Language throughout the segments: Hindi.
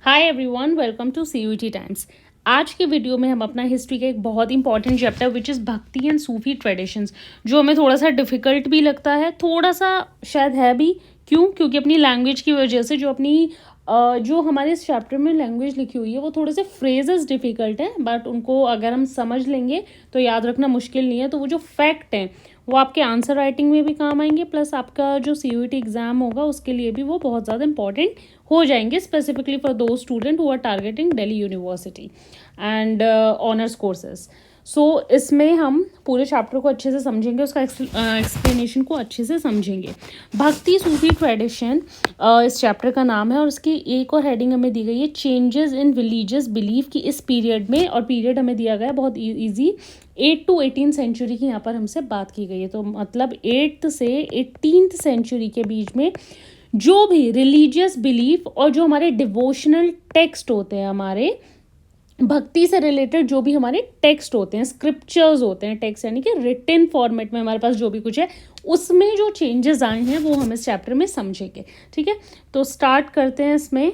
Hi everyone, welcome to CUET times. आज के वीडियो में हम अपना हिस्ट्री का एक बहुत इंपॉर्टेंट चैप्टर विच इज़ भक्ति एंड सूफी ट्रेडिशंस, जो हमें थोड़ा सा डिफ़िकल्ट भी लगता है, थोड़ा सा शायद है भी। क्यों? क्योंकि अपनी लैंग्वेज की वजह से जो हमारे इस चैप्टर में लैंग्वेज लिखी हुई है वो थोड़े से फ्रेजेस डिफ़िकल्ट हैं, बट उनको अगर हम समझ लेंगे तो याद रखना मुश्किल नहीं है। तो वो जो फैक्ट हैं वो आपके आंसर राइटिंग में भी काम आएंगे, प्लस आपका जो CUET एग्ज़ाम होगा उसके लिए भी वो बहुत ज़्यादा इंपॉर्टेंट हो जाएंगे, specifically for those student who are targeting Delhi university and honours courses. So इसमें हम पूरे चैप्टर को अच्छे से समझेंगे, उसका एक्सप्लेनेशन को अच्छे से समझेंगे। भक्ति सूफी ट्रेडिशन इस चैप्टर का नाम है, और इसकी एक और हेडिंग हमें दी गई है, चेंजेस इन रिलीजियस बिलीफ की इस पीरियड में। और पीरियड हमें दिया गया है बहुत ईजी, 8 to 18 सेंचुरी की यहाँ पर हमसे बात की गई है। तो मतलब 8th से 18th सेंचुरी के बीच में जो भी रिलीजियस बिलीफ और जो हमारे डिवोशनल टेक्स्ट होते हैं, हमारे भक्ति से रिलेटेड जो भी हमारे टेक्स्ट होते हैं, स्क्रिप्चर्स होते हैं, टेक्स्ट यानी कि रिटन फॉर्मेट में हमारे पास जो भी कुछ है, उसमें जो चेंजेस आए हैं वो हम इस चैप्टर में समझेंगे। ठीक है, तो स्टार्ट करते हैं इसमें।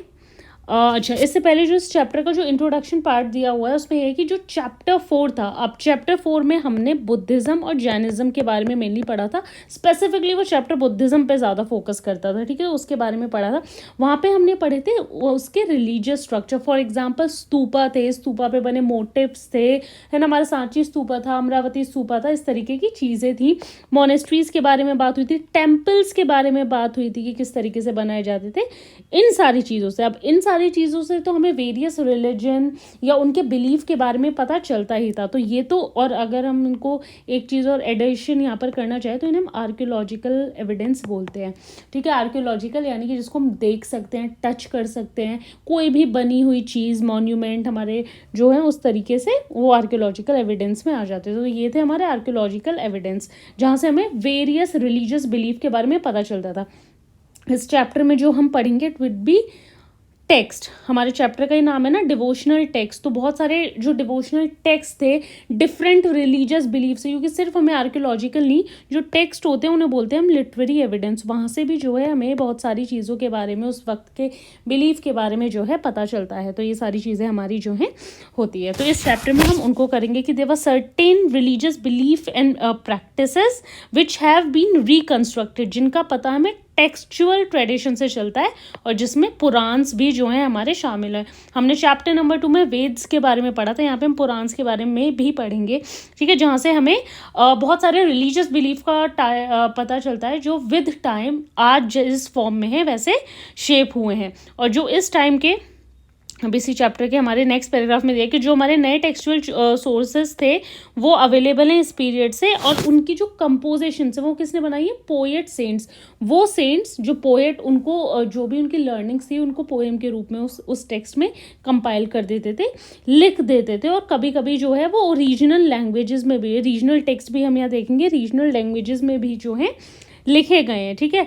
अच्छा, इससे पहले जो इस चैप्टर का जो इंट्रोडक्शन पार्ट दिया हुआ है उसमें यह है कि जो चैप्टर 4 था, अब चैप्टर 4 में हमने बुद्धिज़्म और जैनिज़्म के बारे में मेनली पढ़ा था। स्पेसिफिकली वो चैप्टर बुद्धिज़्म पे ज़्यादा फोकस करता था। ठीक है, उसके बारे में पढ़ा था। वहाँ पे हमने पढ़े थे उसके religious structure, for example stupa थे, स्तूपा पे बने मोटिव्स थे, है ना, हमारा सांची स्तूपा था, अमरावती स्तूपा था, इस तरीके की चीज़ें थी। मोनेस्ट्रीज़ के बारे में बात हुई थी, टेम्पल्स के बारे में बात हुई थी कि किस तरीके से बनाए जाते थे। इन सारी चीज़ों से, अब इन सारी चीज़ों से तो हमें वेरियस रिलीजन या उनके बिलीफ के बारे में पता चलता ही था। तो ये तो, और अगर हम इनको एक चीज़ और एडिशन यहाँ पर करना चाहें तो इन्हें हम आर्कियोलॉजिकल एविडेंस बोलते हैं। ठीक है, आर्कियोलॉजिकल यानी कि जिसको हम देख सकते हैं, टच कर सकते हैं, कोई भी बनी हुई चीज़, मॉन्यूमेंट हमारे जो है उस तरीके से वो आर्कियोलॉजिकल एविडेंस में आ जाते हैं। तो ये थे हमारे आर्कियोलॉजिकल एविडेंस, जहाँ से हमें वेरियस रिलीजियस बिलीफ के बारे में पता चलता था। इस चैप्टर में जो हम पढ़ेंगे इट विल बी टेक्स्ट। हमारे चैप्टर का ही नाम है ना, डिवोशनल टेक्स्ट। तो बहुत सारे जो डिवोशनल टेक्स्ट थे डिफरेंट रिलीजियस बिलीफ से, क्योंकि सिर्फ हमें आर्कियोलॉजिकल नहीं, जो टेक्स्ट होते हैं उन्हें बोलते हैं हम लिटरेरी एविडेंस। वहाँ से भी जो है हमें बहुत सारी चीज़ों के बारे में, उस वक्त के बिलीफ के बारे में जो है पता चलता है। तो ये सारी चीज़ें हमारी जो है होती है। तो इस चैप्टर में हम उनको करेंगे कि there were certain religious belief and practices which have been reconstructed, जिनका पता हमें टेक्सचुअल ट्रेडिशन से चलता है, और जिसमें पुराण्स भी जो हैं हमारे शामिल है। हमने चैप्टर नंबर 2 में वेद्स के बारे में पढ़ा था, यहाँ पे हम पुराण्स के बारे में भी पढ़ेंगे। ठीक है, जहाँ से हमें बहुत सारे रिलीजियस बिलीफ का पता चलता है, जो विद टाइम आज जिस फॉर्म में है वैसे शेप हुए हैं, और जो इस टाइम के अब इसी चैप्टर के हमारे नेक्स्ट पैराग्राफ में दिया कि जो हमारे नए टेक्सचुअल सोर्सेज थे वो अवेलेबल हैं इस पीरियड से, और उनकी जो कंपोजिशन है वो किसने बनाई है? Poet saints. वो सेंट्स जो पोएट, उनको जो भी उनकी लर्निंग्स थी उनको पोएम के रूप में उस टेक्स्ट में कंपाइल कर देते थे, लिख देते थे। और कभी कभी जो है वो रीजनल लैंग्वेजेस में भी, रीजनल टेक्स्ट भी हम यहाँ देखेंगे, रीजनल लैंग्वेजेस में भी जो है लिखे गए हैं। ठीक है,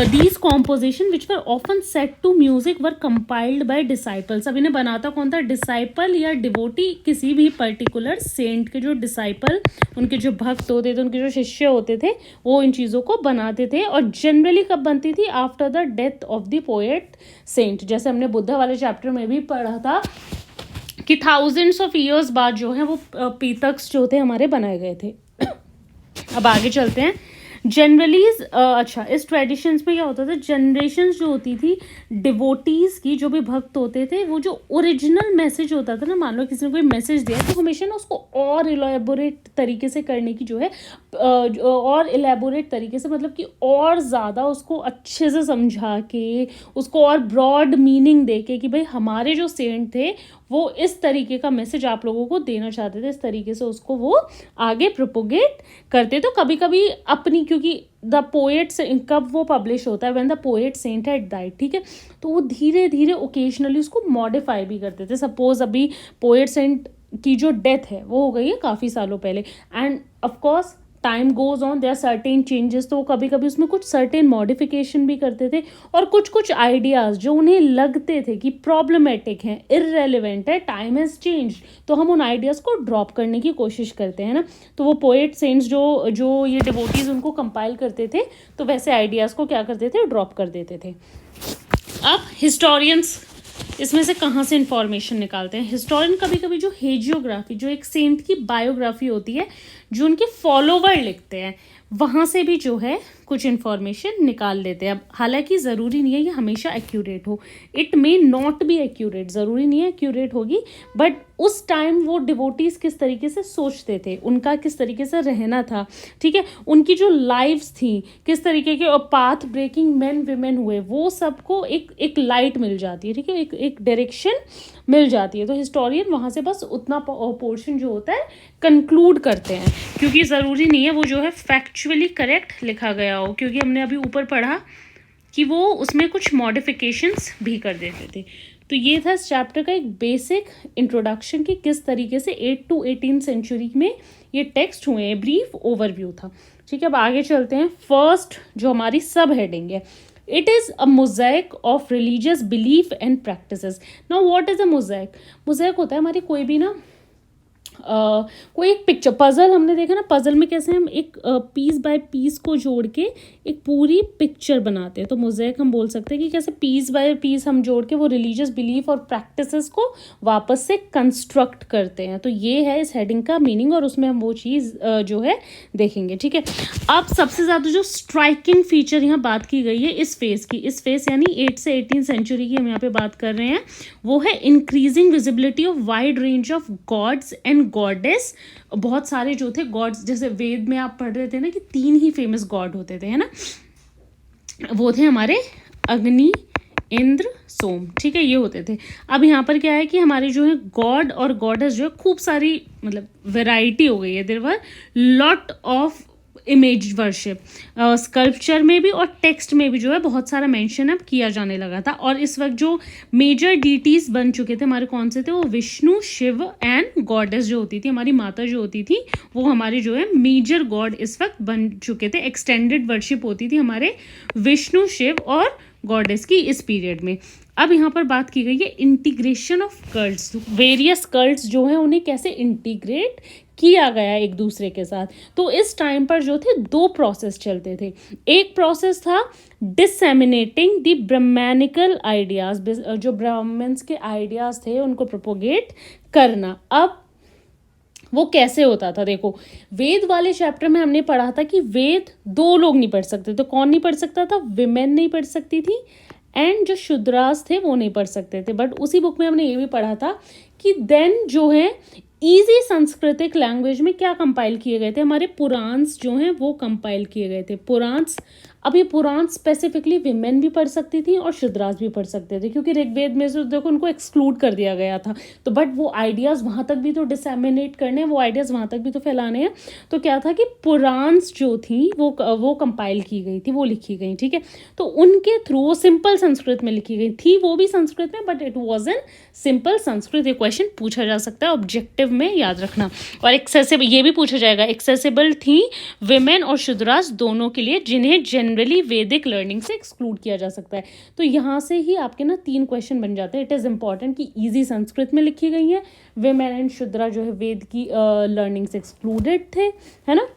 these composition which were often set to music were compiled by disciples. अब इन्हें बनाता कौन था? डिसाइपल या डिवोटी, किसी भी पर्टिकुलर सेंट के जो डिसाइपल, उनके जो भक्त होते थे, उनके जो शिष्य होते थे, वो इन चीज़ों को बनाते थे। और जनरली कब बनती थी? After the death of the poet saint. जैसे हमने बुद्धा वाले चैप्टर में भी पढ़ा था कि थाउजेंड्स ऑफ ईयर्स बाद जो है वो पीतक्स जो थे हमारे बनाए गए थे। अब आगे चलते हैं। जनरली अच्छा, इस ट्रेडिशंस में क्या होता था? जनरेशन्स जो होती थी डिवोटीज़ की, जो भी भक्त होते थे, वो जो ओरिजिनल मैसेज होता था ना, मान लो किसी ने कोई मैसेज दिया तो हमेशा ना उसको और इलेबोरेट तरीके से करने की जो है, और इलेबोरेट तरीके से मतलब कि और ज़्यादा उसको अच्छे से समझा के, उसको और ब्रॉड मीनिंग दे के कि भाई हमारे जो सेंट थे वो इस तरीके का मैसेज आप लोगों को देना चाहते थे, इस तरीके से उसको वो आगे प्रोपोगेट करते। तो कभी कभी अपनी, क्योंकि द पोएट कब वो पब्लिश होता है? When the poet saint had died. ठीक है, तो वो धीरे धीरे ओकेजनली उसको मॉडिफाई भी करते थे। सपोज अभी पोएट सेंट की जो डेथ है वो हो गई है काफ़ी सालों पहले, and of course time goes on, there certain changes. तो कभी कभी उसमें कुछ सर्टेन मॉडिफिकेशन भी करते थे, और कुछ कुछ आइडियाज़ जो उन्हें लगते थे कि प्रॉब्लमेटिक हैं, इररेलेवेंट है, टाइम हैज़ चेंज, तो हम उन आइडियाज़ को ड्रॉप करने की कोशिश करते हैं ना। तो वो पोएट सेंट्स जो ये डिवोटीज़ उनको कंपाइल करते थे, तो वैसे आइडियाज़ को क्या करते थे? ड्रॉप कर देते थे। अब हिस्टोरियंस इसमें से कहाँ से इंफॉर्मेशन निकालते हैं? हिस्टोरियन कभी कभी जो हेजियोग्राफी, जो एक सेंट की बायोग्राफी होती है, जो उनके फॉलोवर लिखते हैं, वहाँ से भी जो है कुछ इन्फॉर्मेशन निकाल लेते हैं। अब हालांकि ज़रूरी नहीं है ये हमेशा एक्यूरेट हो, it may not be accurate, ज़रूरी नहीं है एक्यूरेट होगी, बट उस टाइम वो डिवोटीज़ किस तरीके से सोचते थे, उनका किस तरीके से रहना था, ठीक है, उनकी जो लाइफ्स थी, किस तरीके के पाथ ब्रेकिंग मैन विमेन हुए, वो सबको एक लाइट मिल जाती है, ठीक है, एक डायरेक्शन मिल जाती है। तो हिस्टोरियन वहाँ से बस उतना पोर्शन जो होता है कंक्लूड करते हैं, क्योंकि ज़रूरी नहीं है वो जो है फैक्चुअली करेक्ट लिखा गया हो, क्योंकि हमने अभी ऊपर पढ़ा कि वो उसमें कुछ मॉडिफिकेशंस भी कर देते थे। तो ये था इस चैप्टर का एक बेसिक इंट्रोडक्शन कि किस तरीके से 8 to 18 सेंचुरी में ये टेक्स्ट हुए हैं, ब्रीफ ओवरव्यू था, ठीक है। अब आगे चलते हैं। फर्स्ट जो हमारी सब हेडिंग है, it is a mosaic of religious belief and practices. Now what is a mosaic? Mosaic होता है हमारी कोई भी ना कोई एक पिक्चर, पजल हमने देखा ना, पजल में कैसे हम एक पीस बाय पीस को जोड़ के एक पूरी पिक्चर बनाते हैं। तो मोज़ेक हम बोल सकते हैं कि कैसे पीस बाय पीस हम जोड़ के वो रिलीजियस बिलीफ और प्रैक्टिसेस को वापस से कंस्ट्रक्ट करते हैं। तो ये है इस हेडिंग का मीनिंग, और उसमें हम वो चीज़ जो है देखेंगे, ठीक है। अब सबसे ज़्यादा जो स्ट्राइकिंग फीचर यहाँ बात की गई है इस फेज़ की, इस फेज़ यानी 8 से 18 सेंचुरी की हम यहाँ पे बात कर रहे हैं, वो है increasing visibility of wide range of gods and goddess. बहुत सारे जो थे गॉड्स, जैसे वेद में आप पढ़ रहे थे ना कि 3 ही फेमस गॉड होते थे, है ना, वो थे हमारे अग्नि, इंद्र, सोम, ठीक है, ये होते थे। अब यहाँ पर क्या है कि हमारे जो है गॉड और गॉडेस जो है खूब सारी मतलब वैरायटी हो गई है, there were lot of image worship, sculpture में भी और टेक्स्ट में भी जो है बहुत सारा मेंशन अब किया जाने लगा था। और इस वक्त जो मेजर डीटीज बन चुके थे हमारे कौन से थे, वो विष्णु, शिव एंड गॉडेस जो होती थी, हमारी माता जो होती थी, वो हमारे जो है मेजर गॉड इस वक्त बन चुके थे। एक्सटेंडेड वर्शिप होती थी हमारे विष्णु, शिव और गॉडेस की इस पीरियड में। अब यहाँ पर बात की गई है integration of cults, various cults जो हैं उन्हें कैसे इंटीग्रेट किया गया एक दूसरे के साथ। तो इस टाइम पर जो थे 2 प्रोसेस चलते थे। एक प्रोसेस था डिसएमिनेटिंग द ब्राह्मणिकल आइडियाज, जो ब्राह्मण्स के आइडियाज थे उनको प्रोपोगेट करना। अब वो कैसे होता था, देखो वेद वाले चैप्टर में हमने पढ़ा था कि वेद 2 लोग नहीं पढ़ सकते। तो कौन नहीं पढ़ सकता था? विमेन नहीं पढ़ सकती थी, एंड जो शूद्रास थे वो नहीं पढ़ सकते थे। बट उसी बुक में हमने ये भी पढ़ा था कि देन जो है ईजी संस्कृतिक लैंग्वेज में क्या कंपाइल किए गए थे, हमारे पुराण्स जो हैं वो कंपाइल किए गए थे। पुराण्स, अब ये पुराण स्पेसिफिकली विमेन भी पढ़ सकती थी और शूद्रास भी पढ़ सकते थे, क्योंकि ऋग्वेद में से देखो उनको एक्सक्लूड कर दिया गया था। तो बट वो आइडियाज़ वहाँ तक भी तो डिसएमिनेट करने हैं, वो आइडियाज़ वहाँ तक भी तो फैलाने हैं। तो क्या था कि पुराण्स जो थी वो कंपाइल की गई थी, वो लिखी गई, ठीक है। तो उनके थ्रू वो सिंपल संस्कृत में लिखी गई थी, वो भी संस्कृत में, but it was in simple Sanskrit. ये क्वेश्चन पूछा जा सकता है ऑब्जेक्टिव में, याद रखना। और एक्सेसिबल, ये भी पूछा जाएगा, एक्सेसिबल थी विमेन और शूद्रास दोनों के लिए, जिन्हें जनरली वैदिक लर्निंग से एक्सक्लूड किया जा सकता है। तो यहाँ से ही आपके ना 3 क्वेश्चन बन जाते हैं। इट इज़ इंपॉर्टेंट कि ईजी संस्कृत में लिखी गई है, विमेन एंड शूद्रा जो है वेद की लर्निंग से एक्सक्लूडेड थे, है ना,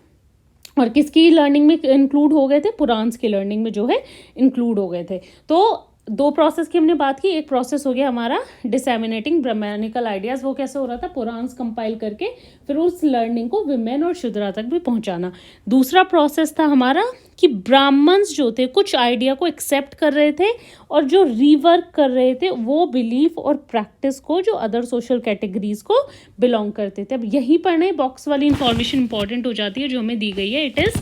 और किसकी लर्निंग में इंक्लूड हो गए थे? पुराण्स की लर्निंग में जो है इंक्लूड हो गए थे। तो 2 प्रोसेस की हमने बात की। एक प्रोसेस हो गया हमारा डिसएमिनेटिंग ब्राह्मणिकल आइडियाज़, वो कैसे हो रहा था? पुराण्स कंपाइल करके फिर उस लर्निंग को विमेन और शूद्रा तक भी पहुंचाना। दूसरा प्रोसेस था हमारा कि ब्राह्मण्स जो थे कुछ आइडिया को एक्सेप्ट कर रहे थे और जो रीवर्क कर रहे थे वो बिलीफ और प्रैक्टिस को जो अदर सोशल कैटेगरीज को बिलोंग करते थे। अब यहीं पर ना बॉक्स वाली इंफॉर्मेशन इंपॉर्टेंट हो जाती है जो हमें दी गई है। It is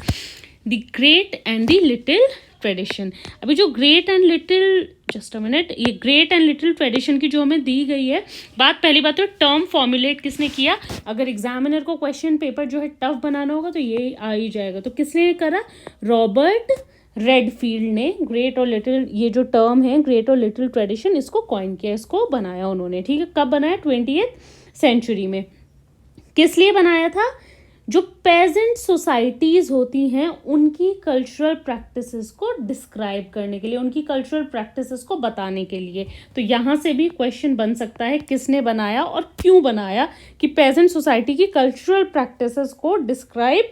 the great and the little tradition. अभी जो great and little, just a minute, ये ग्रेट एंड लिटिल ट्रेडिशन की जो हमें दी गई है बात, पहली बात तो टर्म फॉर्मुलेट किसने किया? अगर एग्जामिनर को क्वेश्चन पेपर जो है टफ बनाना होगा तो ये आ ही जाएगा। तो किसने करा? रॉबर्ट रेडफील्ड ने ग्रेट और लिटिल, ये जो टर्म है ग्रेट और लिटिल ट्रेडिशन, इसको कॉइन किया, इसको बनाया उन्होंने, ठीक है। कब बनाया? 20th सेंचुरी में। किस लिए बनाया था? जो पेजेंट सोसाइटीज़ होती हैं उनकी कल्चरल प्रैक्टिसेस को डिस्क्राइब करने के लिए, उनकी कल्चरल प्रैक्टिसेस को बताने के लिए। तो यहाँ से भी क्वेश्चन बन सकता है किसने बनाया और क्यों बनाया, कि पेजेंट सोसाइटी की कल्चरल प्रैक्टिसेस को डिस्क्राइब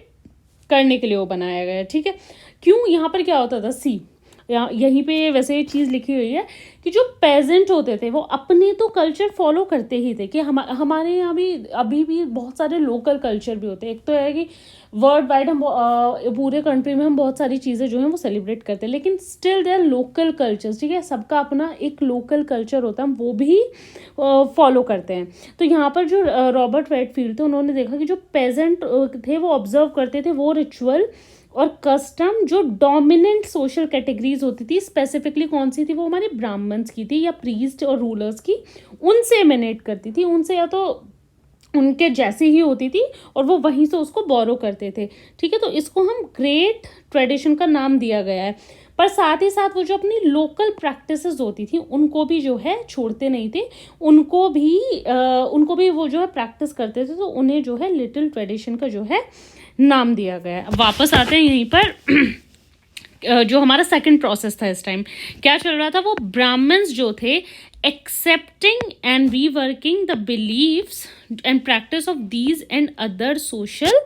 करने के लिए वो बनाया गया, ठीक है। क्यों? यहाँ पर क्या होता था, सी यहीं पे वैसे ये चीज़ लिखी हुई है कि जो पेजेंट होते थे वो अपने तो कल्चर फॉलो करते ही थे, कि हमारे यहाँ भी अभी भी बहुत सारे लोकल कल्चर भी होते हैं। एक तो है कि वर्ल्ड वाइड हम पूरे कंट्री में हम बहुत सारी चीज़ें जो हैं वो सेलिब्रेट करते हैं, लेकिन स्टिल देयर लोकल कल्चर्स, ठीक है, सबका अपना एक लोकल कल्चर होता है, हम वो भी फॉलो करते हैं। तो यहाँ पर जो रॉबर्ट रेडफील्ड थे उन्होंने देखा कि जो पेजेंट थे वो ऑब्जर्व करते थे वो रिचुअल और कस्टम जो डोमिनेंट सोशल कैटेगरीज होती थी, स्पेसिफिकली कौन सी थी, वो हमारे ब्राह्मण्स की थी या प्रीस्ट और रूलर्स की, उनसे एमिनेट करती थी, उनसे या तो उनके जैसी ही होती थी और वो वहीं से उसको बोरो करते थे, ठीक है। तो इसको हम ग्रेट ट्रेडिशन का नाम दिया गया है। पर साथ ही साथ वो जो अपनी लोकल प्रैक्टिसेस होती थी उनको भी जो है छोड़ते नहीं थे, उनको भी वो जो है प्रैक्टिस करते थे, तो उन्हें जो है लिटिल ट्रेडिशन का जो है नाम दिया गया है। अब वापस आते हैं यहीं पर जो हमारा सेकंड प्रोसेस था, इस टाइम क्या चल रहा था, वो ब्राह्मण्स जो थे accepting and reworking the beliefs and practice of these and other social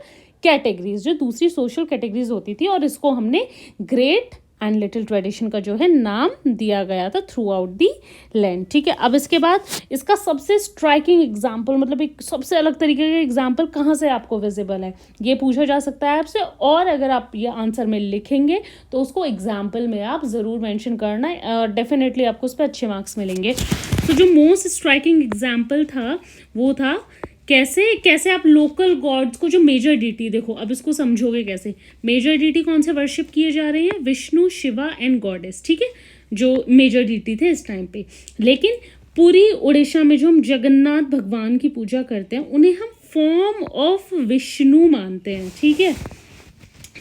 categories, जो दूसरी सोशल कैटेगरीज होती थी, और इसको हमने ग्रेट एंड लिटिल ट्रेडिशन का जो है नाम दिया गया था थ्रू आउट दी लैंड, ठीक है। अब इसके बाद इसका सबसे स्ट्राइकिंग एग्जाम्पल, मतलब एक सबसे अलग तरीके का एग्जाम्पल कहाँ से आपको विजिबल है, ये पूछा जा सकता है आपसे, और अगर आप ये आंसर में लिखेंगे तो उसको एग्जाम्पल में आप ज़रूर मेंशन करना है, डेफिनेटली आपको उस पर अच्छे मार्क्स मिलेंगे। तो जो मोस्ट स्ट्राइकिंग एग्जाम्पल था वो था कैसे आप लोकल गॉड्स को, जो मेजर डीटी, देखो अब इसको समझोगे कैसे, मेजर डीटी कौन से वर्शिप किए जा रहे हैं, विष्णु, शिवा एंड गॉडेस, ठीक है, जो मेजर डीटी थे इस टाइम पे। लेकिन पूरी उड़ीसा में जो हम जगन्नाथ भगवान की पूजा करते हैं उन्हें हम फॉर्म ऑफ विष्णु मानते हैं, ठीक है,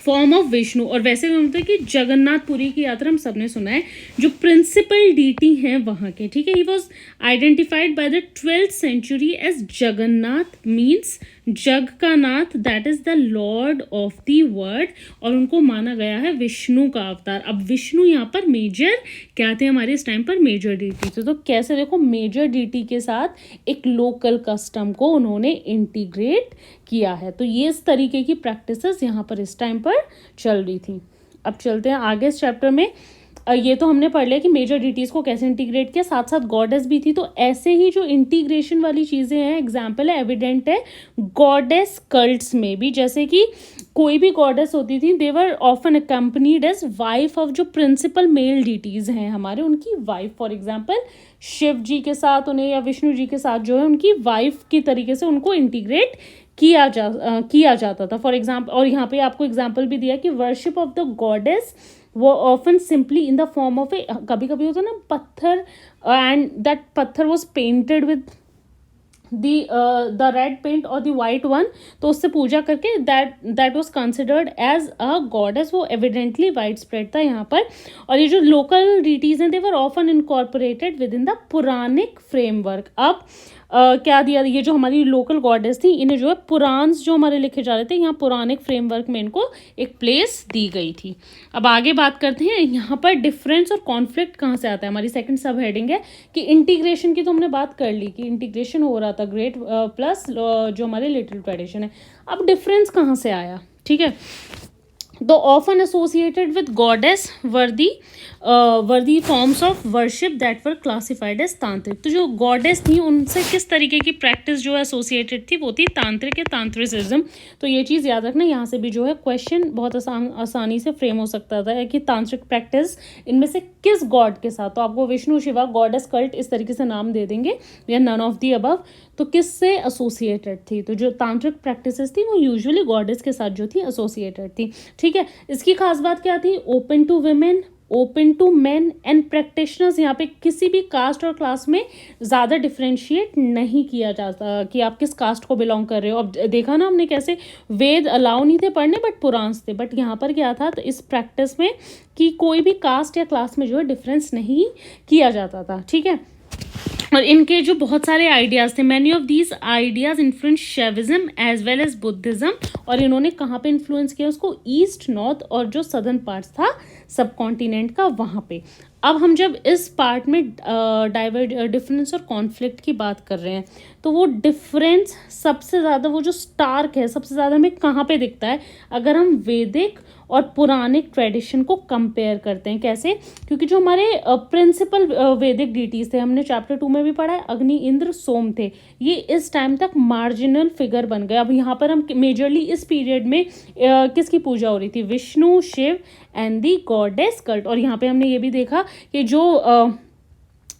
फॉर्म ऑफ विष्णु। और वैसे भी होता है कि जगन्नाथपुरी की यात्रा हम सबने सुना है, जो प्रिंसिपल डीटी हैं वहाँ के, ठीक है, he was identified by the 12th century as Jagannath, means जग का नाथ, that is the lord of the world, और उनको माना गया है विष्णु का अवतार। अब विष्णु यहाँ पर मेजर क्या थे हमारे इस टाइम पर, मेजर डीटी थे। तो कैसे देखो मेजर डीटी के साथ एक लोकल कस्टम को उन्होंने इंटीग्रेट किया है। तो ये इस तरीके की प्रैक्टिसेस यहाँ पर इस टाइम पर चल रही थी। अब चलते हैं आगे इस चैप्टर में। ये तो हमने पढ़ लिया कि मेजर डीटीज को कैसे इंटीग्रेट किया, साथ साथ गॉडेस भी थी। तो ऐसे ही जो इंटीग्रेशन वाली चीज़ें हैं, एग्जाम्पल है, एविडेंट है गॉडेस कल्ट्स में भी, जैसे कि कोई भी गॉडेस होती थी, they were often accompanied as wife of जो प्रिंसिपल मेल डीटीज हैं हमारे, उनकी wife. For example Shiv ji के साथ उन्हें, या विष्णु जी के साथ जो है उनकी वाइफ की तरीके से उनको इंटीग्रेट किया जाता था। फॉर एग्जाम्पल, और यहाँ पे आपको एग्जाम्पल भी दिया कि वर्शिप ऑफ द गॉडेस वो often simply in the form of a, कभी कभी होता है ना पत्थर, एंड दैट पत्थर was painted with the red paint और द वाइट वन, तो उससे पूजा करके that was considered as a goddess, वो एविडेंटली वाइड स्प्रेड था यहाँ पर। और ये जो लोकल डीटीज हैं, they were often incorporated within the Puranic framework. अब क्या दिया, ये जो हमारी लोकल गॉडेस थी इन्हें जो है पुराण्स जो हमारे लिखे जा रहे थे, यहाँ पुरानिक फ्रेमवर्क में इनको एक प्लेस दी गई थी। अब आगे बात करते हैं यहाँ पर डिफरेंस और कॉन्फ्लिक्ट कहाँ से आता है। हमारी सेकंड सब हेडिंग है कि इंटीग्रेशन की तो हमने बात कर ली कि इंटीग्रेशन हो रहा था ग्रेट प्लस जो हमारे लिटिल ट्रेडिशन है। अब डिफरेंस कहाँ से आया, ठीक है। तो often associated with goddess were the forms of worship that were classified as tantric. तो जो गॉडेस थी उनसे किस तरीके की प्रैक्टिस जो एसोसिएटेड थी वो थी तांत्रिक या तांत्रिसिज्म। तो ये चीज़ याद रखना, यहाँ से भी जो है क्वेश्चन बहुत आसानी से फ्रेम हो सकता था कि तांत्रिक प्रैक्टिस इनमें से किस गॉड के साथ, तो आपको विष्णु, शिवा, गॉडेस, कल्ट इस तरीके से नाम दे देंगे या नन ऑफ दी अबव, तो किससे एसोसिएटेड थी। तो जो तांत्रिक प्रैक्टिसेस थी वो यूजुअली गॉडेस के साथ जो थी एसोसिएटेड थी, ठीक है। इसकी खास बात क्या थी, open to women, open to men and practitioners. यहाँ पे किसी भी कास्ट और क्लास में ज़्यादा डिफ्रेंशिएट नहीं किया जाता कि आप किस कास्ट को बिलोंग कर रहे हो। अब देखा ना हमने कैसे वेद अलाउ नहीं थे पढ़ने बट पुराण्स थे, बट यहाँ पर क्या था, तो इस प्रैक्टिस में कि कोई भी कास्ट या क्लास में जो है डिफरेंस नहीं किया जाता था, ठीक है। और इनके जो बहुत सारे आइडियाज़ थे, many of these ideas influence Shaivism as well as Buddhism. और इन्होंने कहाँ पे इन्फ्लुएंस किया उसको, ईस्ट, नॉर्थ और जो सदर्न पार्ट्स था सब कॉन्टिनेंट का वहाँ पे। अब हम जब इस पार्ट में डिफरेंस और कॉन्फ्लिक्ट की बात कर रहे हैं तो वो डिफरेंस सबसे ज़्यादा, वो जो स्टार्क है, सबसे ज़्यादा हमें कहाँ पे दिखता है अगर हम वैदिक और पुराणिक ट्रेडिशन को कंपेयर करते हैं। कैसे? क्योंकि जो हमारे प्रिंसिपल वैदिक डीटीज थे, हमने चैप्टर 2 में भी पढ़ा है, अग्नि, इंद्र, सोम थे, ये इस टाइम तक मार्जिनल फिगर बन गए। अब यहाँ पर हम मेजरली इस पीरियड में किसकी पूजा हो रही थी? Vishnu, Shiva and the goddess cult. और यहाँ पे हमने ये भी देखा कि जो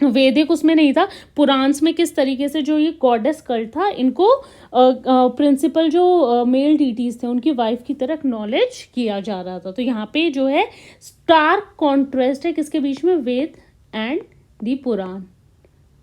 वैदिक उसमें नहीं था, पुराण्स में किस तरीके से जो ये गॉडेस कल्ट था, इनको प्रिंसिपल जो मेल डीटीज थे उनकी वाइफ की तरह नॉलेज किया जा रहा था। तो यहाँ पे जो है स्टार्क कॉन्ट्रास्ट है किसके बीच में? वेद एंड दी पुराण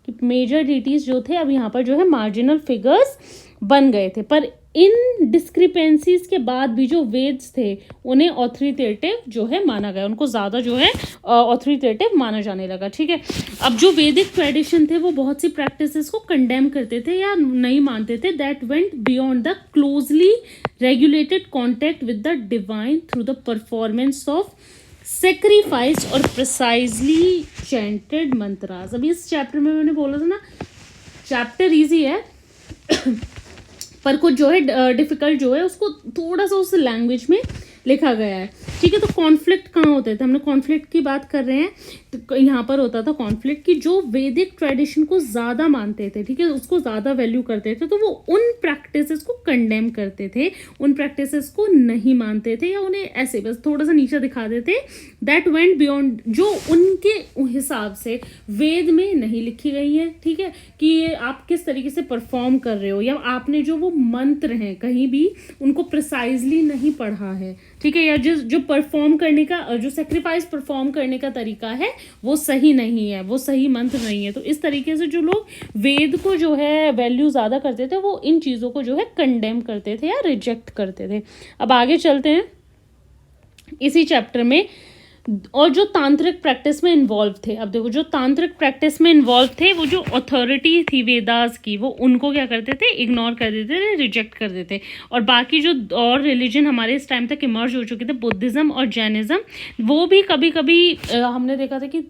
कि मेजर डीटीज जो थे अब यहाँ पर जो है मार्जिनल फिगर्स बन गए थे। पर इन डिस्क्रिपेंसीज के बाद भी जो वेद्स थे उन्हें ऑथोरिटेटिव जो है माना गया, उनको ज़्यादा जो है ऑथोरिटेटिव माना जाने लगा। ठीक है, अब जो वैदिक ट्रेडिशन थे वो बहुत सी प्रैक्टिसेस को कंडेम करते थे या नहीं मानते थे, that went beyond the closely regulated contact with the divine through the performance of sacrifice और प्रिसाइजली चैंटेड मंत्रास। अभी इस चैप्टर में मैंने बोला था ना, चैप्टर इजी है पर कुछ जो है डिफिकल्ट जो है उसको थोड़ा सा उस लैंग्वेज में लिखा गया है। ठीक है, तो कॉन्फ्लिक्ट कहाँ होते थे? हमने कॉन्फ्लिक्ट की बात कर रहे हैं तो यहाँ पर होता था कॉन्फ्लिक्ट कि जो वैदिक ट्रेडिशन को ज़्यादा मानते थे, ठीक है, उसको ज़्यादा वैल्यू करते थे, तो वो उन प्रैक्टिसेस को कंडेम करते थे, उन प्रैक्टिसेस को नहीं मानते थे या उन्हें ऐसे बस थोड़ा सा नीचे दिखा देते। दैट वेंट बियॉन्ड, जो उनके हिसाब से वेद में नहीं लिखी गई है, ठीक है, कि ये आप किस तरीके से परफॉर्म कर रहे हो या आपने जो वो मंत्र हैं कहीं भी उनको प्रिसाइजली नहीं पढ़ा है, ठीक है, या जो परफॉर्म करने का, जो सेक्रीफाइस परफॉर्म करने का तरीका है वो सही नहीं है, वो सही मंत्र नहीं है। तो इस तरीके से जो लोग वेद को जो है वैल्यू ज़्यादा करते थे वो इन चीज़ों को जो है कंडेम करते थे या रिजेक्ट करते थे। अब आगे चलते हैं इसी चैप्टर में, और जो तांत्रिक प्रैक्टिस में इन्वॉल्व थे। अब देखो, जो तांत्रिक प्रैक्टिस में इन्वॉल्व थे वो जो अथॉरिटी थी वेदास की, वो उनको क्या करते थे? इग्नोर कर देते थे, रिजेक्ट कर देते। और बाकी जो और रिलीजन हमारे इस टाइम तक इमर्ज हो चुके थे, बुद्धिज्म और जैनिज्म, वो भी कभी कभी हमने देखा था कि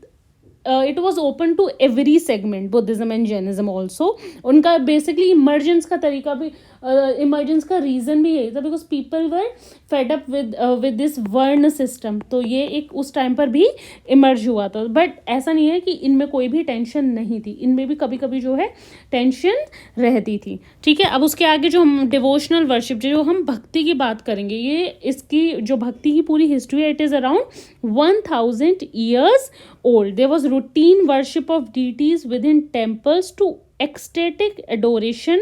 it was open to every segment, Buddhism and Jainism also. उनका बेसिकली इमर्जेंस का तरीका भी, इमर्जेंस का रीज़न भी यही था because people were fed up with this varna system. तो ये एक उस टाइम पर भी इमर्ज हुआ था। बट ऐसा नहीं है कि इनमें कोई भी टेंशन नहीं थी, इनमें भी कभी कभी जो है टेंशन रहती थी। ठीक है, अब उसके आगे जो हम डिवोशनल वर्शिप, जो हम भक्ति की बात करेंगे, ये इसकी जो भक्ति की पूरी हिस्ट्री है, it is around 1000 years old. There was routine worship of deities within temples to ecstatic adoration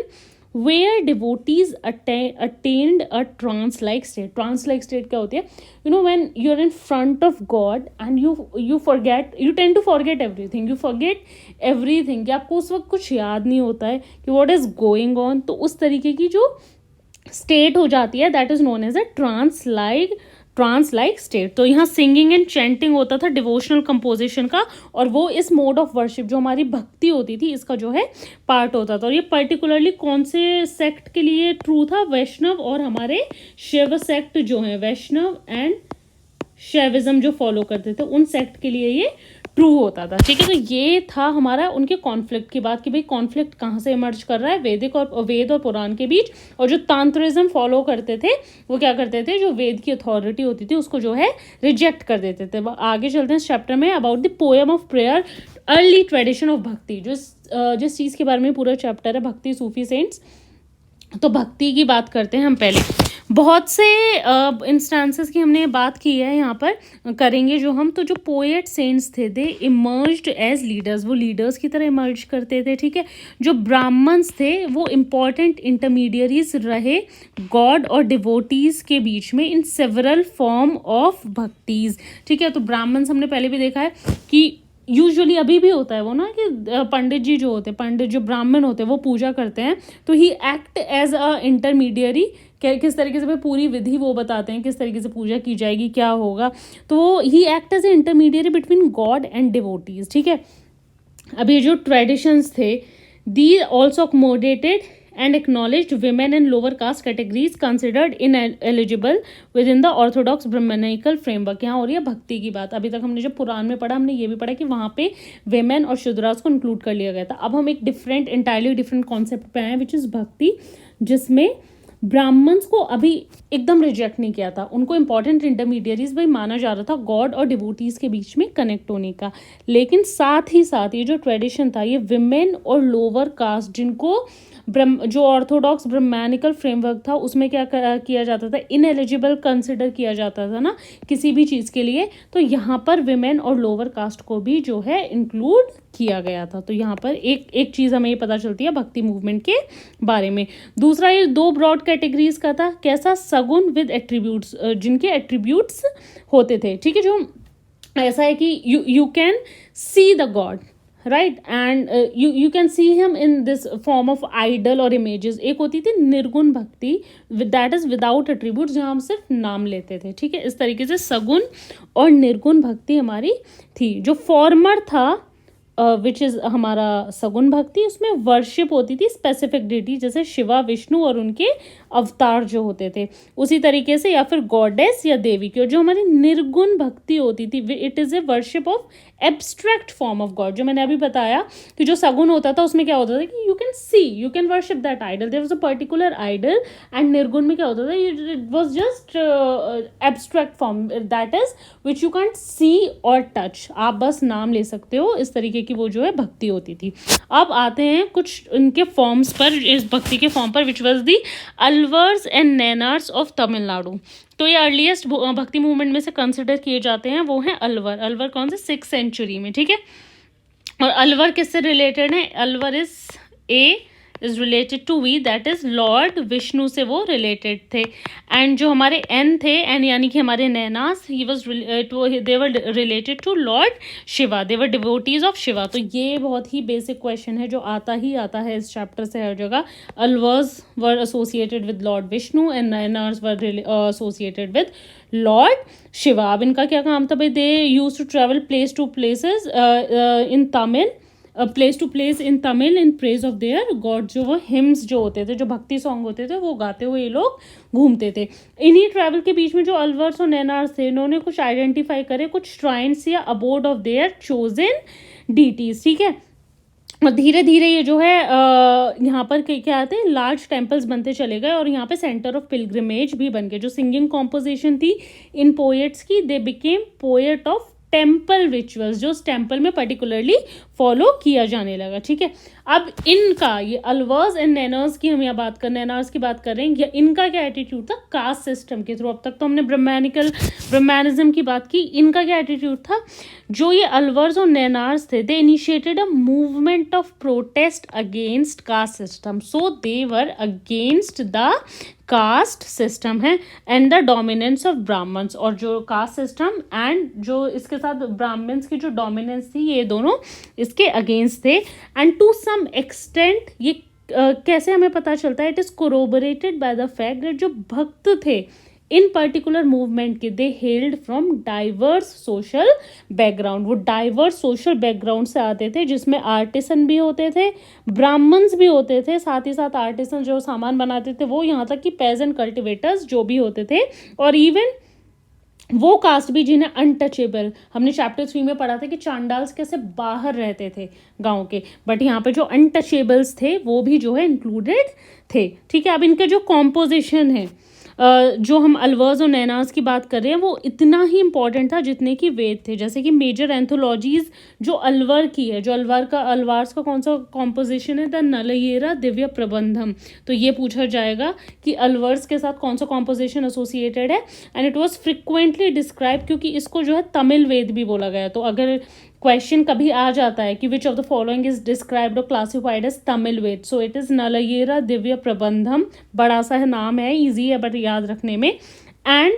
where devotees attained a trance-like state. Trance-like state क्या होती है? You know, when you're in front of God and you tend to forget everything. You forget everything कि आपको उस वक्त कुछ याद नहीं होता है कि what is going on. तो उस तरीके की जो स्टेट हो जाती है, that is known as a trance like state. तो यहाँ सिंगिंग एंड चैंटिंग होता था डिवोशनल कंपोजिशन का, और वो इस मोड ऑफ वर्शिप जो हमारी भक्ति होती थी इसका जो है पार्ट होता था। और ये पर्टिकुलरली कौन से सेक्ट के लिए ट्रू था? वैष्णव और हमारे शिव सेक्ट जो है, वैष्णव एंड शैविज्म जो फॉलो करते थे, उन सेक्ट के लिए ये ट्रू होता था। ठीक है, तो ये था हमारा उनके कॉन्फ्लिक्ट की बात कि भाई कॉन्फ्लिक्ट कहाँ से इमर्ज कर रहा है, वेद और पुराण के बीच। और जो तांत्रिज्म फॉलो करते थे वो क्या करते थे? जो वेद की अथॉरिटी होती थी उसको जो है रिजेक्ट कर देते थे। आगे चलते हैं इस चैप्टर में, about the poem of prayer, early tradition of भक्ति। जिस चीज़ के बारे में पूरा चैप्टर है, भक्ति, सूफी सेंट्स। तो भक्ति की बात करते हैं हम पहले। बहुत से इंस्टांसेस की हमने बात की है, यहाँ पर करेंगे जो हम। तो जो पोएट सेंट्स थे, दे इमर्ज्ड एज लीडर्स, वो लीडर्स की तरह इमर्ज करते थे। ठीक है, जो ब्राह्मण्स थे वो इम्पॉर्टेंट इंटरमीडियरीज रहे गॉड और डिवोटीज के बीच में इन सेवरल फॉर्म ऑफ भक्तिज। ठीक है, तो ब्राह्मण्स हमने पहले भी देखा है कि यूजुअली अभी भी होता है वो ना कि पंडित जी जो होते हैं, पंडित जो ब्राह्मण होते हैं वो पूजा करते हैं, तो he act as a intermediary. किस तरीके से पूरी विधि वो बताते हैं, किस तरीके से पूजा की जाएगी, क्या होगा। तो he act as a intermediary between god and devotees. ठीक है, अब ये जो ट्रेडिशंस थे, they also accommodated and acknowledged women and lower caste categories considered ineligible within the orthodox brahmanical framework। यहाँ हो रही है भक्ति की बात। अभी तक हमने जब पुराण में पढ़ा, हमने ये भी पढ़ा कि वहाँ पे वेमेन और शूद्रास को इंक्लूड कर लिया गया था। अब हम एक इंटायरली डिफरेंट कॉन्सेप्ट पे आए हैं, विच इज़ भक्ति, जिसमें ब्राह्मण्स को अभी एकदम रिजेक्ट नहीं किया था। उनको इंपॉर्टेंट इंटरमीडियरीज भाई माना जा रहा था गॉड और डिवोटीज के बीच में कनेक्ट होने का। लेकिन साथ ही साथ ये जो ट्रेडिशन था, ये विमेन और लोअर कास्ट, जिनको जो ऑर्थोडॉक्स ब्राह्मणिकल फ्रेमवर्क था उसमें क्या किया जाता था, इनएलिजिबल कंसिडर किया जाता था ना किसी भी चीज़ के लिए, तो यहाँ पर विमेन और लोअर कास्ट को भी जो है इंक्लूड किया गया था। तो यहाँ पर एक चीज़ हमें ये पता चलती है भक्ति मूवमेंट के बारे में। दूसरा, ये 2 ब्रॉड कैटेगरीज का था। कैसा? सगुन विद एट्रीब्यूट्स, जिनके एट्रीब्यूट्स होते थे, ठीक है, जो ऐसा है कि you can see the god, right, and you can see him in this form of idol और इमेजेस। एक होती थी निर्गुण भक्ति, दैट इज विदाउट एट्रीब्यूट्स, जहाँ हम सिर्फ नाम लेते थे, ठीक है। इस तरीके से सगुण और निर्गुण भक्ति हमारी थी। जो फॉर्मर था विच इज़ हमारा सगुण भक्ति, उसमें वर्शिप होती थी स्पेसिफिक डिटी, जैसे शिवा, विष्णु और उनके अवतार जो होते थे, उसी तरीके से, या फिर गॉडेस या देवी की। और जो हमारी निर्गुण भक्ति होती थी, it is a worship of abstract form of God. जो मैंने अभी बताया कि जो सगुण होता था उसमें क्या होता था कि you can see, you can worship that idol, there was a particular idol. And nirguna में क्या होता था, it was just abstract form, that is which you can't see और टच, आप बस नाम ले सकते हो। इस तरीके की वो जो है भक्ति होती थी। अब आते हैं कुछ इनके फॉर्म्स पर, इस भक्ति के फॉर्म पर, which was the Alvars and Nayanars of Tamil Nadu. तो ये अर्लीस्ट भक्ति मूवमेंट में से कंसिडर किए जाते हैं, वो हैं अलवर। अलवर कौन से? 6th सेंचुरी में, ठीक है। और अलवर किससे रिलेटेड है? Alvar is related to V, that is lord Vishnu से वो रिलेटेड थे। एंड जो हमारे एन थे, एन यानी कि हमारे Nayanars, they were related to lord Shiva, they were devotees of Shiva. तो ये बहुत ही बेसिक क्वेश्चन है जो आता है इस चैप्टर से हर जगह। Alvars were associated with lord Vishnu and Nayanars were associated with lord Shiva. अब इनका क्या काम था भाई? They use to travel place to places in Tamil, place to place in Tamil in praise of their god. जो वो हिम्स जो होते थे, जो भक्ति सॉन्ग होते थे, वो गाते हुए ये लोग घूमते थे। इन्हीं ट्रैवल के बीच में जो अलवर्स और नैनार्स थे, इन्होंने कुछ आइडेंटिफाई करे, कुछ श्राइन्स या abode of their chosen deities, ठीक है। और धीरे धीरे ये जो है यहाँ पर क्या आते हैं, लार्ज टेम्पल्स बनते चले गए और यहाँ पे सेंटर ऑफ पिलग्रिमेज भी बन गए। जो सिंगिंग कॉम्पोजिशन थी इन पोएट्स की, they became poet of temple rituals, जो उस टेम्पल में पर्टिकुलरली फॉलो किया जाने लगा, ठीक है। अब इनका, ये अलवर्स एंड नैनर्स की हम यहाँ बात कर, नैनार्स की बात कर रहे हैं, इनका क्या एटीट्यूड था कास्ट सिस्टम के थ्रू। अब तक तो हमने ब्रह्मैनिज्म की बात की, इनका क्या एटीट्यूड था? जो ये अलवर्स और नैनार्स थे, they initiated a movement of protest against caste system, so they were against the caste system है and the dominance of brahmins. और जो कास्ट सिस्टम एंड जो इसके साथ ब्राह्मण्स की जो डोमिनेंस थी, ये दोनों इसके अगेंस्ट थे। एंड टू सम एक्सटेंट ये कैसे हमें पता चलता है? It is corroborated by the fact that जो भक्त थे इन पर्टिकुलर मूवमेंट के, they held from diverse social background. वो डाइवर्स सोशल बैकग्राउंड से आते थे, जिसमें आर्टिसन भी होते थे, ब्राह्मण्स भी होते थे, साथ ही साथ आर्टिसन जो सामान बनाते थे वो, यहाँ तक कि पेजेंट कल्टिवेटर्स जो भी होते थे, और इवन वो कास्ट भी जिन्हें अनटचेबल, हमने चैप्टर 3 में पढ़ा था कि चांडाल्स कैसे बाहर रहते थे गांव के, बट यहाँ पे जो अनटचेबल्स थे वो भी जो है इंक्लूडेड थे, ठीक है। अब इनका जो कॉम्पोजिशन है, जो हम अलवर्स और नैनार्स की बात कर रहे हैं, वो इतना ही इंपॉर्टेंट था जितने कि वेद थे। जैसे कि मेजर एंथोलॉजीज जो अलवर की है, जो अलवार्स का कौन सा कॉम्पोजिशन है? द नलयेरा दिव्य प्रबंधम। तो ये पूछा जाएगा कि अलवर्स के साथ कौन सा कॉम्पोजिशन एसोसिएटेड है, and it was frequently describe, क्योंकि इसको जो है तमिल वेद भी बोला गया। तो अगर क्वेश्चन कभी आ जाता है कि which of the following is described और classified as Tamil Veda, so it is Nalayira Divya Prabandham. बड़ा सा है नाम है, इजी है बट याद रखने में। And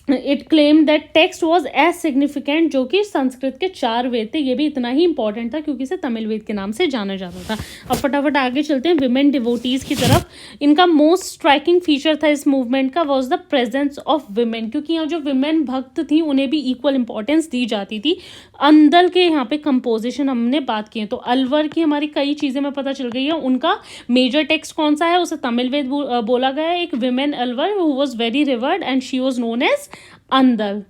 it claim that text was as significant, जो कि संस्कृत के 4 वेद थे, ये भी इतना ही इंपॉर्टेंट था क्योंकि इसे तमिल वेद के नाम से जाना जाता था। अब फटाफट आगे चलते हैं विमेन डिवोटीज की तरफ। इनका मोस्ट स्ट्राइकिंग फीचर था इस मूवमेंट का was the presence of women, क्योंकि यहाँ जो विमेन भक्त थी उन्हें भी इक्वल इंपॉर्टेंस दी जाती थी। अंदल के यहाँ पे कंपोजिशन हमने बात की है, तो अलवर की हमारी कई चीज़ें में पता चल गई है। उनका मेजर टेक्स्ट कौन सा है, उसे तमिल वेद बोला गया है। एक women Alvar who was very revered and she was known as Andal,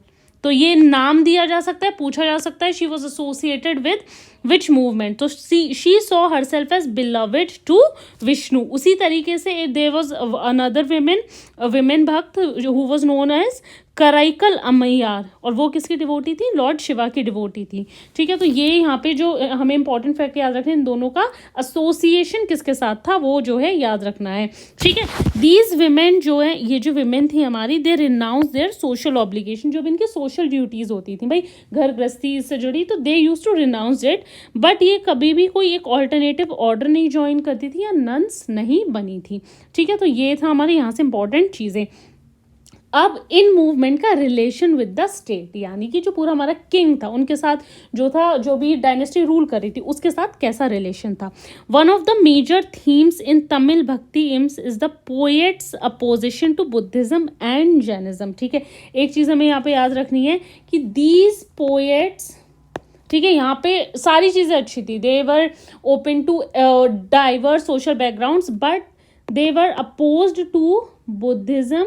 तो ये नाम दिया जा सकता है, पूछा जा सकता है she was associated with which movement, तो she saw herself as beloved to Vishnu. उसी तरीके से there was another women bhakt who was known as Karaikal Ammaiyar, और वो किसकी डिवोटी थी, लॉर्ड शिवा की डिवोटी थी। ठीक है, तो ये यहाँ पे जो हमें इंपॉर्टेंट फैक्ट याद रखना है, इन दोनों का एसोसिएशन किसके साथ था वो जो है याद रखना है। ठीक है, दीज विमेन जो है, ये जो विमेन थी हमारी, दे रिनाउंस देयर सोशल ऑब्लिगेशन, जो भी इनकी सोशल ड्यूटीज होती थी भाई घर गृहस्थी से जुड़ी, तो they use to renounce it, but ये कभी भी कोई एक ऑल्टरनेटिव ऑर्डर नहीं ज्वाइन करती थी या नन्स नहीं बनी थी। ठीक है, तो ये था हमारे यहाँ से इंपॉर्टेंट चीज़ें। अब इन मूवमेंट का रिलेशन विद द स्टेट, यानी कि जो पूरा हमारा किंग था उनके साथ जो था, जो भी डायनेस्टी रूल कर रही थी उसके साथ कैसा रिलेशन था। One of the major themes in Tamil bhakti hymns is the poets opposition to Buddhism and Jainism. ठीक है, एक चीज़ हमें यहाँ पे याद रखनी है कि दीज पोएट्स, ठीक है, यहाँ पे सारी चीज़ें अच्छी थी, they were open to diverse social backgrounds, but they were opposed to Buddhism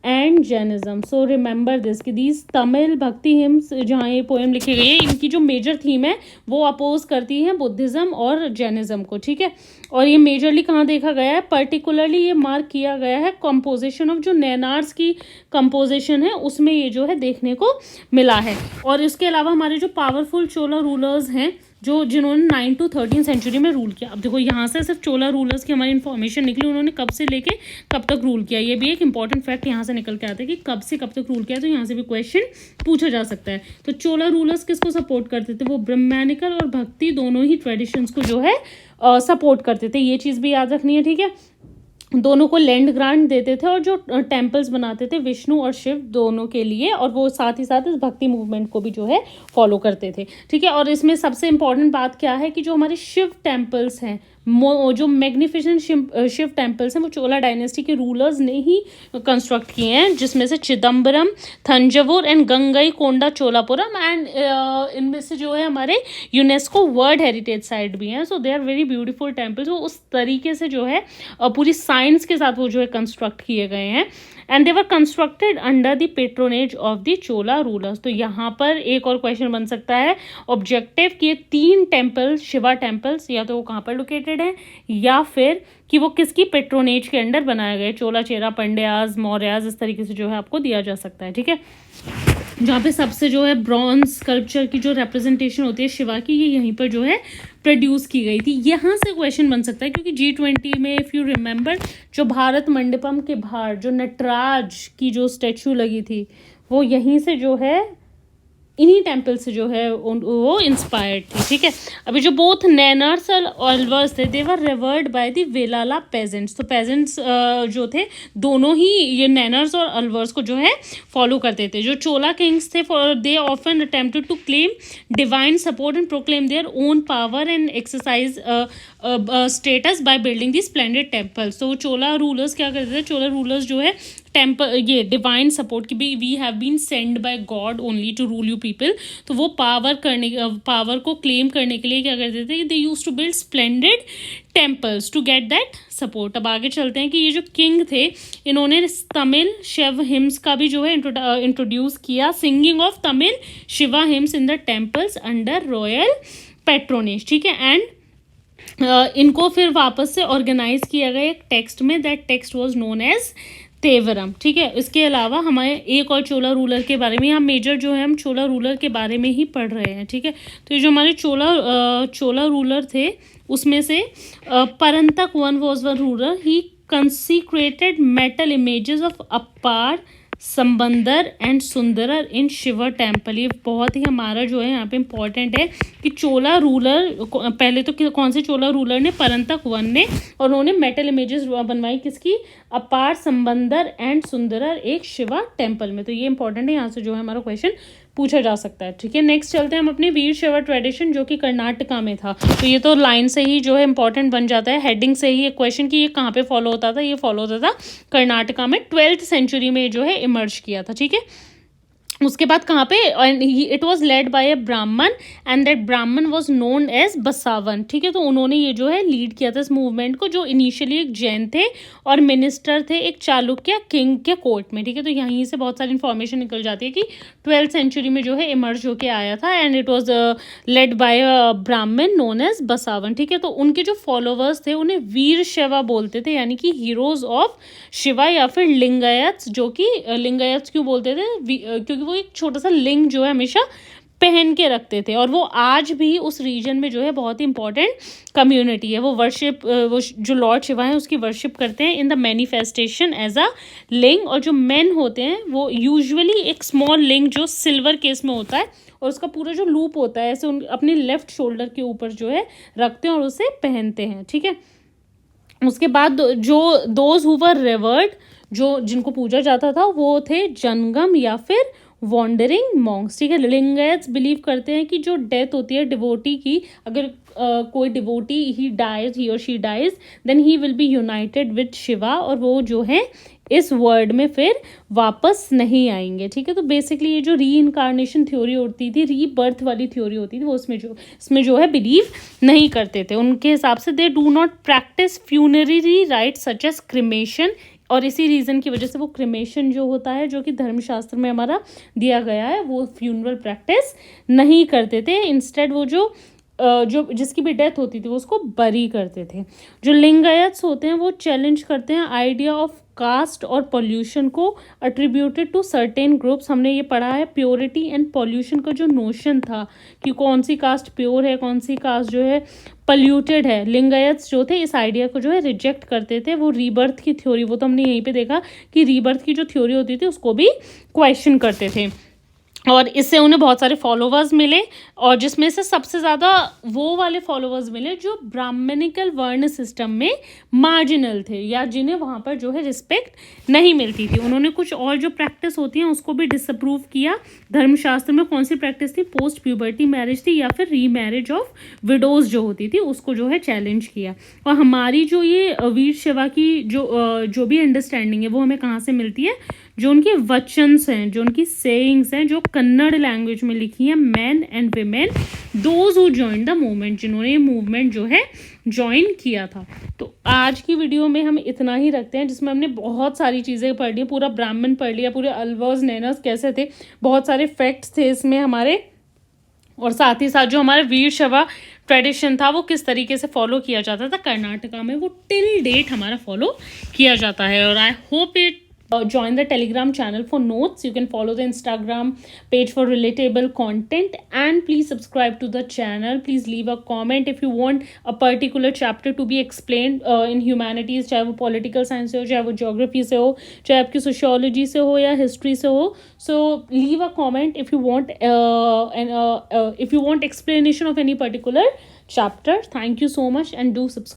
and Jainism. So remember this कि दीज तमिल भक्ति हिम्स, जहाँ ये पोएम लिखी गई है, इनकी जो मेजर थीम है वो अपोज करती है बुद्धिज्म और जैनिज्म को। ठीक है, और ये मेजरली कहाँ देखा गया है, पर्टिकुलरली ये मार्क किया गया है कंपोजिशन ऑफ जो नैनार्स की कंपोजिशन है उसमें ये जो है देखने को मिला है। और इसके अलावा हमारे जो पावरफुल चोला रूलर्स हैं जो जिन्होंने 9 to 13 सेंचुरी में रूल किया। अब देखो यहाँ से सिर्फ चोला रूलर्स की हमारी इन्फॉर्मेशन निकली, उन्होंने कब से लेके कब तक रूल किया, ये भी एक इंपॉर्टेंट फैक्ट यहाँ से निकल के आता है कि कब से कब तक रूल किया, तो यहाँ से भी क्वेश्चन पूछा जा सकता है। तो चोला रूलर्स किसको सपोर्ट करते थे, वो ब्रह्मैनिकल और भक्ति दोनों ही ट्रेडिशंस को जो है सपोर्ट करते थे, ये चीज़ भी याद रखनी है। ठीक है, दोनों को लैंड ग्रांट देते थे और जो टेम्पल्स बनाते थे विष्णु और शिव दोनों के लिए, और वो साथ ही साथ इस भक्ति मूवमेंट को भी जो है फॉलो करते थे। ठीक है, और इसमें सबसे इंपॉर्टेंट बात क्या है कि जो हमारे शिव टेम्पल्स हैं, जो मैग्निफिसेंट शिव टेम्पल्स हैं, वो चोला डायनेस्टी के रूलर्स ने ही कंस्ट्रक्ट किए हैं, जिसमें से Chidambaram, Thanjavur and Gangai Konda Cholapuram, and इनमें से जो है हमारे यूनेस्को वर्ल्ड हेरिटेज साइट भी हैं। So they are very beautiful temples, वो उस तरीके से जो है पूरी साइंस के साथ वो जो है कंस्ट्रक्ट किए गए हैं, and they were constructed under the patronage of the Chola rulers. तो यहाँ पर एक और क्वेश्चन बन सकता है ऑब्जेक्टिव कि ये 3 टेम्पल शिवा टेम्पल्स या तो वो कहाँ पर लोकेटेड है, या फिर कि वो किसकी पेट्रोनेज के अंडर बनाए गए, चोला, चेरा, पंड्याज, मौर्याज, इस तरीके से जो है आपको दिया जा सकता है। ठीक है, जहाँ पे सबसे जो है ब्रॉन्ज स्कल्पचर की जो रिप्रेजेंटेशन होती है शिवा की, ये यहीं पर जो है प्रोड्यूस की गई थी। यहाँ से क्वेश्चन बन सकता है क्योंकि G20 में इफ़ यू रिमेंबर जो भारत मंडपम के बाहर जो नटराज की जो स्टैचू लगी थी वो यहीं से जो है इन्हीं टेम्पल से जो है वो इंस्पायर्ड थी। ठीक है, अभी जो बोथ नैनर्स और अलवर्स थे दे वर revered by the Vellala pageants, तो पेजेंट्स जो थे दोनों ही ये नैनर्स और अलवर्स को जो है फॉलो करते थे। जो चोला किंग्स थे they often attempted to claim divine support and proclaim their own power and exercise status by building the splendid temples. तो चोला रूलर्स क्या करते थे, चोला रूलर्स जो है टेम्पल ये डिवाइन सपोर्ट की भी we have been send by god only to rule you people, तो वो पावर को क्लेम करने के लिए क्या करते थे कि they use to build splendid temples to get that support. अब आगे चलते हैं कि ये जो किंग थे इन्होंने तमिल शिव हिम्स का भी जो है इंट्रोड्यूस किया, singing of Tamil Shiva hymns in the temples under royal patronage. ठीक है, एंड इनको फिर वापस से ऑर्गेनाइज किया गया एक टेक्स्ट में, that text was known as Tevaram. ठीक है, इसके अलावा हमारे एक और चोला रूलर के बारे में, यहाँ मेजर जो है हम चोला रूलर के बारे में ही पढ़ रहे हैं। ठीक है, तो ये जो हमारे चोला रूलर थे उसमें से Parantaka one was one ruler, he consecrated metal images of Appar Sambandar and Sundarar in Shiva temple. ये बहुत ही हमारा जो है यहाँ पे इम्पॉर्टेंट है कि चोला रूलर, पहले तो कौन से चोला रूलर ने, परंतक वन ने, और उन्होंने मेटल इमेजेस बनवाई किसकी, अपार संबंदर एंड सुंदरर एक शिवा टेम्पल में। तो ये इंपॉर्टेंट है, यहाँ से जो है हमारा क्वेश्चन पूछा जा सकता है। ठीक है, नेक्स्ट चलते हैं हम अपने वीर शैव ट्रेडिशन जो कि कर्नाटका में था। तो ये तो लाइन से ही जो है इंपॉर्टेंट बन जाता है, हेडिंग से ही एक क्वेश्चन कि ये कहाँ पे फॉलो होता था। ये फॉलो होता था कर्नाटका में, 12th सेंचुरी में जो है इमर्ज किया था। ठीक है, उसके बाद कहाँ पे, इट वॉज लेड बाय ए ब्राह्मण एंड दैट ब्राह्मण वॉज नोन एज बसावन। ठीक है, तो उन्होंने ये जो है लीड किया था इस मूवमेंट को, जो इनिशियली एक जैन थे और मिनिस्टर थे एक चालुक्य किंग के कोर्ट में। ठीक है, तो यहीं से बहुत सारी इन्फॉर्मेशन निकल जाती है कि 12th सेंचुरी में जो है इमर्ज होके आया था and it was led by ब्राह्मण नोन एज बसावन। ठीक है, तो उनके जो फॉलोवर्स थे उन्हें वीर शैवा बोलते थे, यानी कि हीरोज ऑफ शिवा या फिर लिंगायत्स, जो कि लिंगायत्स क्यों बोलते थे, क्योंकि वो एक छोटा सा लिंग जो है हमेशा पहन के रखते थे, और वो आज भी उस रीजन में जो है बहुत ही इंपॉर्टेंट कम्युनिटी है। वो वर्शिप, वो जो लॉर्ड शिवा है उसकी वर्शिप करते हैं in the manifestation as a linga. और जो मेन होते हैं वो यूजुअली एक स्मॉल लिंग जो सिल्वर केस में होता है, और उसका पूरा जो लूप होता है ऐसे अपने लेफ्ट शोल्डर के ऊपर जो है रखते हैं और उसे पहनते हैं। ठीक है, उसके बाद जो दोज हु वर रिवर्ड, जो जिनको पूजा जाता था वो थे जनगम या फिर वॉन्डरिंग मॉन्क्स। ठीक है, लिंगायत्स बिलीव करते हैं कि जो डेथ होती है डिवोटी की, अगर कोई डिवोटी ही और she dies, then he will be united with Shiva, और वो जो है इस वर्ल्ड में फिर वापस नहीं आएंगे। ठीक है, तो बेसिकली ये जो री इनकारनेशन थ्योरी होती थी, रीबर्थ वाली थ्योरी होती थी, वो इसमें जो है बिलीव नहीं करते थे। उनके हिसाब से they do not practice funerary rite such as cremation, और इसी रीज़न की वजह से वो क्रिमेशन जो होता है, जो कि धर्मशास्त्र में हमारा दिया गया है, वो फ्यूनरल प्रैक्टिस नहीं करते थे। इंस्टेड वो जो जिसकी भी डेथ होती थी वो उसको बरी करते थे। जो लिंगायत्स होते हैं वो चैलेंज करते हैं आइडिया ऑफ कास्ट और पॉल्यूशन को अट्रीब्यूटेड टू सर्टेन ग्रुप्स। हमने ये पढ़ा है प्योरिटी एंड पॉल्यूशन का जो नोशन था कि कौन सी कास्ट प्योर है, कौन सी कास्ट जो है पॉल्यूटेड है। लिंगायत्स जो थे इस आइडिया को जो है रिजेक्ट करते थे। वो रीबर्थ की थ्योरी, वो तो हमने यहीं पे देखा कि रीबर्थ की जो थ्योरी होती थी उसको भी क्वेश्चन करते थे, और इससे उन्हें बहुत सारे फॉलोवर्स मिले, और जिसमें से सबसे ज़्यादा वो वाले फॉलोवर्स मिले जो ब्राह्मणिकल वर्ण सिस्टम में मार्जिनल थे, या जिन्हें वहाँ पर जो है रिस्पेक्ट नहीं मिलती थी। उन्होंने कुछ और जो प्रैक्टिस होती हैं उसको भी डिसअप्रूव किया। धर्मशास्त्र में कौन सी प्रैक्टिस थी, पोस्ट प्यूबर्टी मैरिज थी, या फिर रीमैरिज ऑफ विडोज जो होती थी उसको जो है चैलेंज किया। और हमारी जो ये वीर शैवा की जो भी अंडरस्टैंडिंग है वो हमें कहाँ से मिलती है, जो उनके वचन्स हैं, जो उनकी सेइंग्स हैं, जो कन्नड़ लैंग्वेज में लिखी है, man and women those who join the movement, जिन्होंने ये मूवमेंट जो है ज्वाइन किया था। तो आज की वीडियो में हम इतना ही रखते हैं, जिसमें हमने बहुत सारी चीज़ें पढ़ ली, पूरा ब्राह्मण पढ़ लिया, पूरे अल्वर्स नैनर्स कैसे थे, बहुत सारे फैक्ट्स थे इसमें हमारे, और साथ ही साथ जो हमारा वीर शैवा ट्रेडिशन था वो किस तरीके से फॉलो किया जाता था कर्नाटका में, वो टिल डेट हमारा फॉलो किया जाता है। और I hope it join the Telegram channel for notes. You can follow the Instagram page for relatable content, and please subscribe to the channel. Please leave a comment if you want a particular chapter to be explained in humanities, चाहे वो political science से हो, चाहे वो geography से हो, चाहे आपकी sociology से हो या history से हो. So leave a comment if you want if you want explanation of any particular chapter. Thank you so much, and do subscribe.